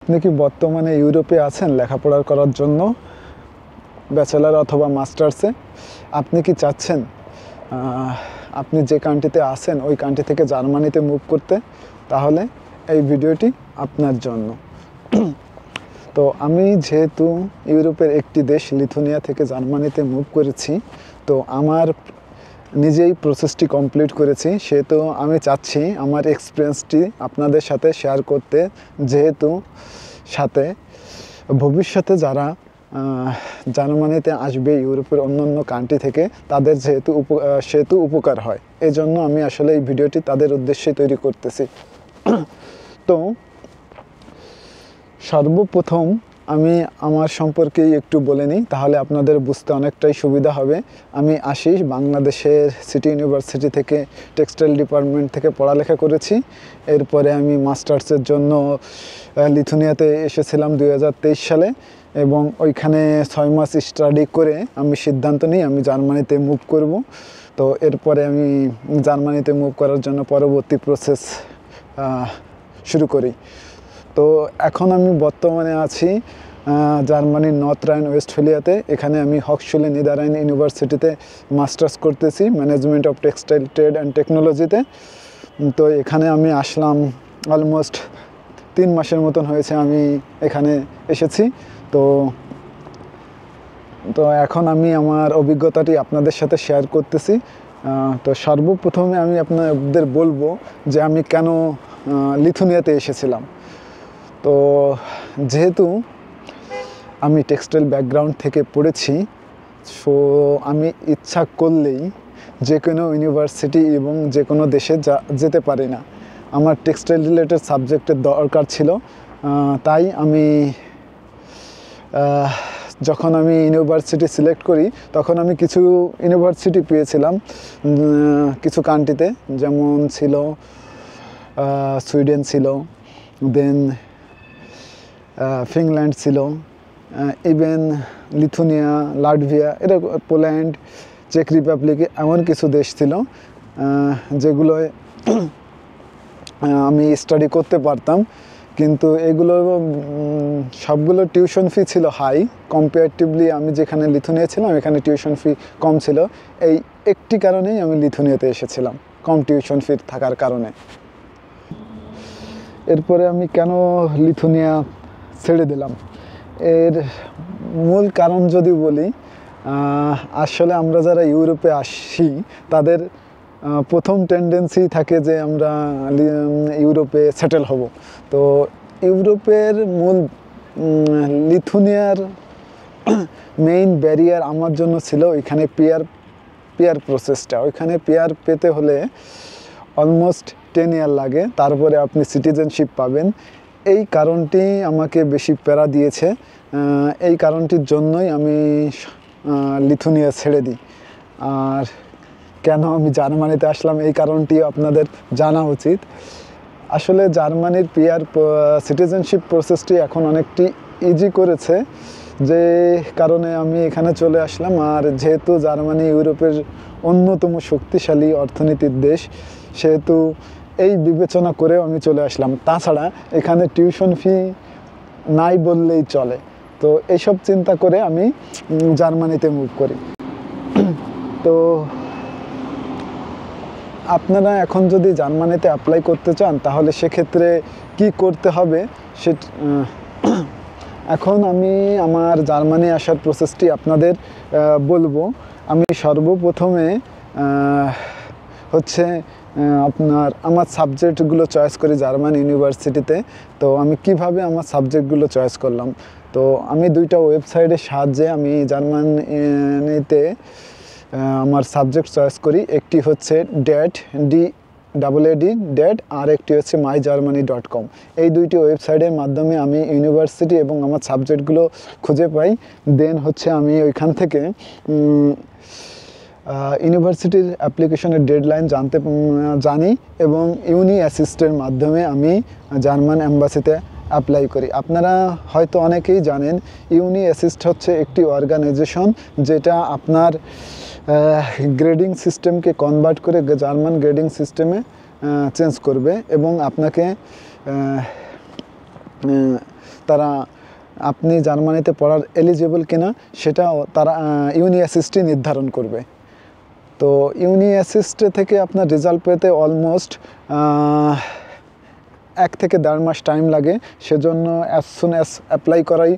আপনি কি বর্তমানে ইউরোপে আছেন লেখাপড়া করার জন্য, ব্যাচেলার অথবা মাস্টার্সে? আপনি কি চাচ্ছেন আপনি যে কান্ট্রিতে আছেন ওই কান্ট্রি থেকে জার্মানিতে মুভ করতে? তাহলে এই ভিডিওটি আপনার জন্য। তো আমি যেহেতু ইউরোপের একটি দেশ লিথুনিয়া থেকে জার্মানিতে মুভ করেছি, তো আমার নিজেই প্রসেসটি কমপ্লিট করেছি, সেহেতু আমি চাচ্ছি আমার এক্সপিরিয়েন্সটি আপনাদের সাথে শেয়ার করতে, যেহেতু সাথে ভবিষ্যতে যারা জার্মানিতে আসবে ইউরোপের অন্যান্য কান্ট্রি থেকে, তাদের সেহেতু উপকার হয়। এই জন্য আমি আসলে এই ভিডিওটি তাদের উদ্দেশ্যে তৈরি করতেছি। তো সর্বপ্রথম আমি আমার সম্পর্কেই একটু বলে নিই, তাহলে আপনাদের বুঝতে অনেকটাই সুবিধা হবে। আমি আশিস, বাংলাদেশের সিটি ইউনিভার্সিটি থেকে টেক্সটাইল ডিপার্টমেন্ট থেকে পড়ালেখা করেছি। এরপরে আমি মাস্টার্সের জন্য লিথুনিয়াতে এসেছিলাম 2023 সালে, এবং ওইখানে 6 মাস স্টাডি করে আমি সিদ্ধান্ত নিই আমি জার্মানিতে মুভ করব। তো এরপরে আমি জার্মানিতে মুভ করার জন্য পরবর্তী প্রসেস শুরু করি। তো এখন আমি বর্তমানে আছি জার্মানির নর্থ রাইন ওয়েস্টফেলিয়াতে। এখানে আমি হক্সশুলে নিদাররাইন ইউনিভার্সিটিতে মাস্টার্স করতেছি, management of textile trade and টেকনোলজিতে। তো এখানে আমি আসলাম অলমোস্ট 3 মাসের মতন হয়েছে আমি এখানে এসেছি। তো এখন আমি আমার অভিজ্ঞতাটি আপনাদের সাথে শেয়ার করতেছি। তো সর্বপ্রথমে আমি আপনাদের বলবো যে আমি কেন লিথুনিয়াতে এসেছিলাম। তো যেহেতু আমি টেক্সটাইল ব্যাকগ্রাউন্ড থেকে পড়েছি, সো আমি ইচ্ছা করলেই যে কোনো ইউনিভার্সিটি এবং যে কোনো দেশে যেতে পারি না। আমার টেক্সটাইল রিলেটেড সাবজেক্টের দরকার ছিল, তাই আমি যখন আমি ইউনিভার্সিটি সিলেক্ট করি তখন আমি কিছু ইউনিভার্সিটি পেয়েছিলাম কিছু কান্ট্রিতে, যেমন ছিল সুইডেন ছিল, দেন ফিনল্যান্ড ছিল, ইভেন লিথুনিয়া, লাটভিয়া, এটা পোল্যান্ড, চেক রিপাবলিক, এমন কিছু দেশ ছিল যেগুলোয় আমি স্টাডি করতে পারতাম। কিন্তু এগুলো সবগুলো টিউশন ফি ছিল হাই কম্পারেটিভলি। আমি যেখানে লিথুনিয়া ছিলাম এখানে টিউশন ফি কম ছিল। এই একটি কারণেই আমি লিথুনিয়াতে এসেছিলাম, কম টিউশন ফি থাকার কারণে। এরপরে আমি কেন লিথুনিয়া ছেড়ে দিলাম, এর মূল কারণ যদি বলি, আসলে আমরা যারা ইউরোপে আসি তাদের প্রথম টেন্ডেন্সি থাকে যে আমরা ইউরোপে সেটেল হব। তো ইউরোপের মূল লিথুনিয়ার মেইন ব্যারিয়ার আমার জন্য ছিল ওইখানে পিয়ার প্রসেসটা। ওইখানে পিয়ার পেতে হলে অলমোস্ট 10 ইয়ার লাগে, তারপরে আপনি সিটিজেনশিপ পাবেন। এই কারণটি আমাকে বেশি প্যারা দিয়েছে। এই কারণটির জন্যই আমি লিথুনিয়া ছেড়ে দিই। আর কেন আমি জার্মানিতে আসলাম এই কারণটিও আপনাদের জানা উচিত। আসলে জার্মানির সিটিজেনশিপ প্রসেসটি এখন অনেকটি ইজি করেছে, যে কারণে আমি এখানে চলে আসলাম। আর যেহেতু জার্মানি ইউরোপের অন্যতম শক্তিশালী অর্থনীতির দেশ, সেহেতু এই বিবেচনা করেও আমি চলে আসলাম। তাছাড়া এখানে টিউশন ফি নাই বললেই চলে। তো এইসব চিন্তা করে আমি জার্মানিতে মুভ করি। তো আপনারা এখন যদি জার্মানিতে অ্যাপ্লাই করতে চান তাহলে সেক্ষেত্রে কি করতে হবে এখন আমি আমার জার্মানি আসার প্রসেসটি আপনাদের বলবো। আমি সর্বপ্রথমে হচ্ছে আমার সাবজেক্টগুলো চয়েস করি জার্মান ইউনিভার্সিটিতে। তো আমি কিভাবে আমার সাবজেক্টগুলো চয়েস করলাম, তো আমি 2টা ওয়েবসাইটের সাহায্যে আমি জার্মানিতে আমার সাবজেক্ট চয়েস করি। একটি হচ্ছে DAAD, আর একটি হচ্ছে mygermany.com। এই 2টি ওয়েবসাইটের মাধ্যমে আমি ইউনিভার্সিটি এবং আমার সাবজেক্টগুলো খুঁজে পাই। দেন হচ্ছে আমি ওইখান থেকে ইউনিভার্সিটির অ্যাপ্লিকেশনের ডেডলাইন জানি, এবং ইউনি অ্যাসিস্টের মাধ্যমে আমি জার্মান অ্যাম্বাসিতে অ্যাপ্লাই করি। আপনারা হয়তো অনেকেই জানেন ইউনি অ্যাসিস্ট হচ্ছে একটি অর্গানাইজেশন যেটা আপনার গ্রেডিং সিস্টেমকে কনভার্ট করে জার্মান গ্রেডিং সিস্টেমে চেঞ্জ করবে, এবং আপনাকে তারা আপনি জার্মানিতে পড়ার এলিজিবল কিনা সেটা তারা ইউনি অ্যাসিস্টই নির্ধারণ করবে। তো ইউনি অ্যাসিস্টে থেকে আপনার রেজাল্ট পেতে অলমোস্ট 1 থেকে 1.5 মাস টাইম লাগে, সেজন্য অ্যাজ সুন অ্যাজ অ্যাপ্লাই করাই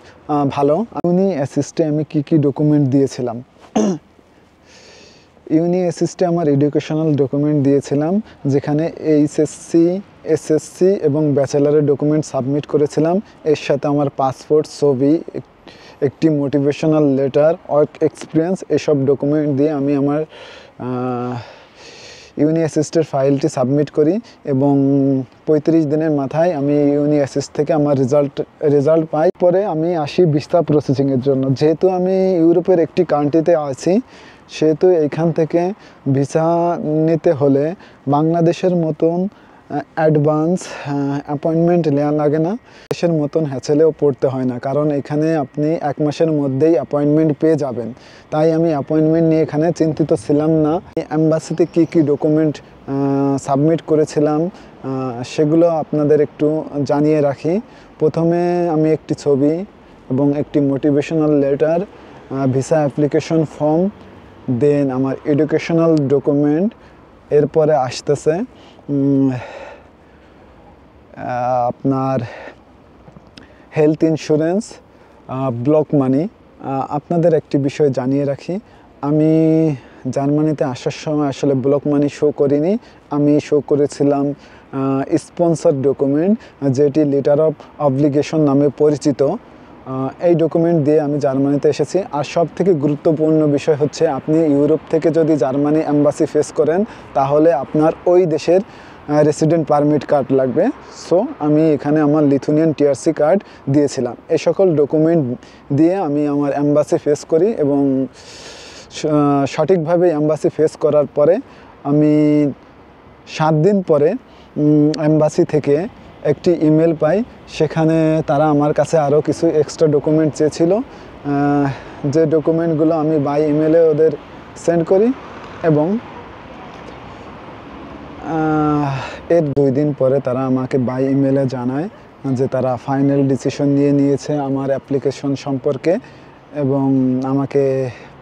ভালো। ইউনি অ্যাসিস্টে আমি কি কি ডকুমেন্ট দিয়েছিলাম? ইউনি অ্যাসিস্টে আমার এডুকেশনাল ডকুমেন্ট দিয়েছিলাম, যেখানে এইচএসসি, এসএসসি এবং ব্যাচেলারের ডকুমেন্ট সাবমিট করেছিলাম। এর সাথে আমার পাসপোর্ট, ছবি, একটি মোটিভেশনাল লেটার, ওয়ার্ক এক্সপিরিয়েন্স, এসব ডকুমেন্ট দিয়ে আমি আমার ইউনি অ্যাসিস্টের ফাইলটি সাবমিট করি এবং 35 দিনের মাথায় আমি ইউনি অ্যাসিস্ট থেকে আমার রেজাল্ট পাই। পরে আমি আসি ভিসা প্রসেসিংয়ের জন্য। যেহেতু আমি ইউরোপের একটি কান্ট্রিতে আছি, সেহেতু এইখান থেকে ভিসা নিতে হলে বাংলাদেশের মতন অ্যাডভান্স অ্যাপয়েন্টমেন্ট নেওয়া লাগে না, দেশের মতন হ্যাসেলেও পড়তে হয় না, কারণ এখানে আপনি 1 মাসের মধ্যেই অ্যাপয়েন্টমেন্ট পেয়ে যাবেন। তাই আমি অ্যাপয়েন্টমেন্ট নিয়ে এখানে চিন্তিত ছিলাম না। অ্যাম্বাসিতে কী কী ডকুমেন্ট সাবমিট করেছিলাম সেগুলো আপনাদের একটু জানিয়ে রাখি। প্রথমে আমি একটি ছবি এবং একটি motivational letter, visa application form, then আমার এডুকেশনাল ডকুমেন্ট, এরপরে আসতেছে আপনার হেলথ ইন্স্যুরেন্স, ব্লক মানি। আপনাদের একটি বিষয় জানিয়ে রাখি, আমি জার্মানিতে আসার সময় আসলে ব্লক মানি শো করিনি, আমি শো করেছিলাম স্পন্সর ডকুমেন্ট, যেটি লেটার অফ অব্লিগেশন নামে পরিচিত। এই ডকুমেন্ট দিয়ে আমি জার্মানিতে এসেছি। আর সব থেকে গুরুত্বপূর্ণ বিষয় হচ্ছে, আপনি ইউরোপ থেকে যদি জার্মানি অ্যাম্বাসি ফেস করেন, তাহলে আপনার ওই দেশের রেসিডেন্ট পারমিট কার্ড লাগবে। সো আমি এখানে আমার লিথুনিয়ান টিআরসি কার্ড দিয়েছিলাম। এই সকল ডকুমেন্ট দিয়ে আমি আমার অ্যাম্বাসি ফেস করি এবং সঠিকভাবে অ্যাম্বাসি ফেস করার পরে আমি 7 দিন পরে অ্যাম্বাসি থেকে একটি ইমেল পাই। সেখানে তারা আমার কাছে আরও কিছু এক্সট্রা ডকুমেন্ট চেয়েছিল, যে ডকুমেন্টগুলো আমি বাই ইমেলে ওদের সেন্ড করি এবং এর 2 দিন পরে তারা আমাকে বাই ইমেলে জানায় যে তারা ফাইনাল ডিসিশন নিয়েছে আমার অ্যাপ্লিকেশন সম্পর্কে এবং আমাকে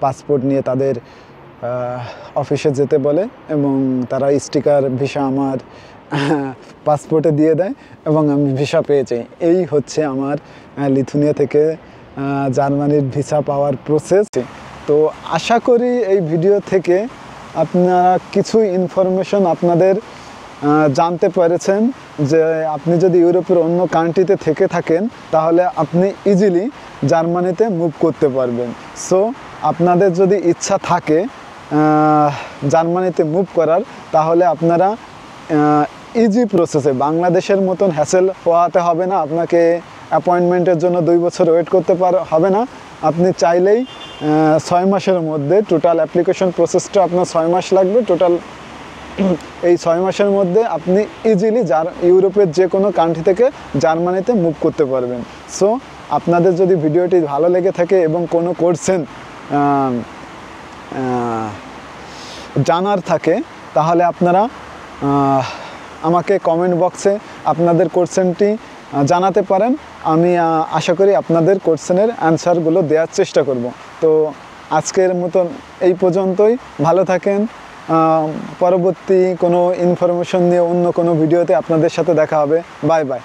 পাসপোর্ট নিয়ে তাদের অফিসে যেতে বলে এবং তারা স্টিকার ভিসা আমার পাসপোর্টে দিয়ে দেয় এবং আমি ভিসা পেয়ে যাই। এই হচ্ছে আমার লিথুনিয়া থেকে জার্মানির ভিসা পাওয়ার প্রসেস। তো আশা করি এই ভিডিও থেকে আপনারা কিছু ইনফরমেশন আপনাদের জানতে পেরেছেন, যে আপনি যদি ইউরোপের অন্য কান্ট্রিতে থেকে থাকেন তাহলে আপনি ইজিলি জার্মানিতে মুভ করতে পারবেন। সো আপনাদের যদি ইচ্ছা থাকে জার্মানিতে মুভ করার, তাহলে আপনারা ইজি প্রসেসে, বাংলাদেশের মতন হ্যাসেল পোহাতে হবে না, আপনাকে অ্যাপয়েন্টমেন্টের জন্য 2 বছর ওয়েট করতে হবে না। আপনি চাইলেই 6 মাসের মধ্যে, টোটাল অ্যাপ্লিকেশন প্রসেসটা আপনার 6 মাস লাগবে টোটাল। এই 6 মাসের মধ্যে আপনি ইজিলি ইউরোপের যে কোনো কান্ট্রি থেকে জার্মানিতে মুভ করতে পারবেন। সো আপনাদের যদি ভিডিওটি ভালো লেগে থাকে এবং কোনো কোশ্চেন জানার থাকে, তাহলে আপনারা আমাকে কমেন্ট বক্সে আপনাদের কোশ্চেনটি জানাতে পারেন। আমি আশা করি আপনাদের কোশ্চেনের অ্যান্সারগুলো দেওয়ার চেষ্টা করব। তো আজকের মতন এই পর্যন্তই। ভালো থাকেন। পরবর্তী কোনো ইনফরমেশন নিয়ে অন্য কোনো ভিডিওতে আপনাদের সাথে দেখা হবে। Bye bye.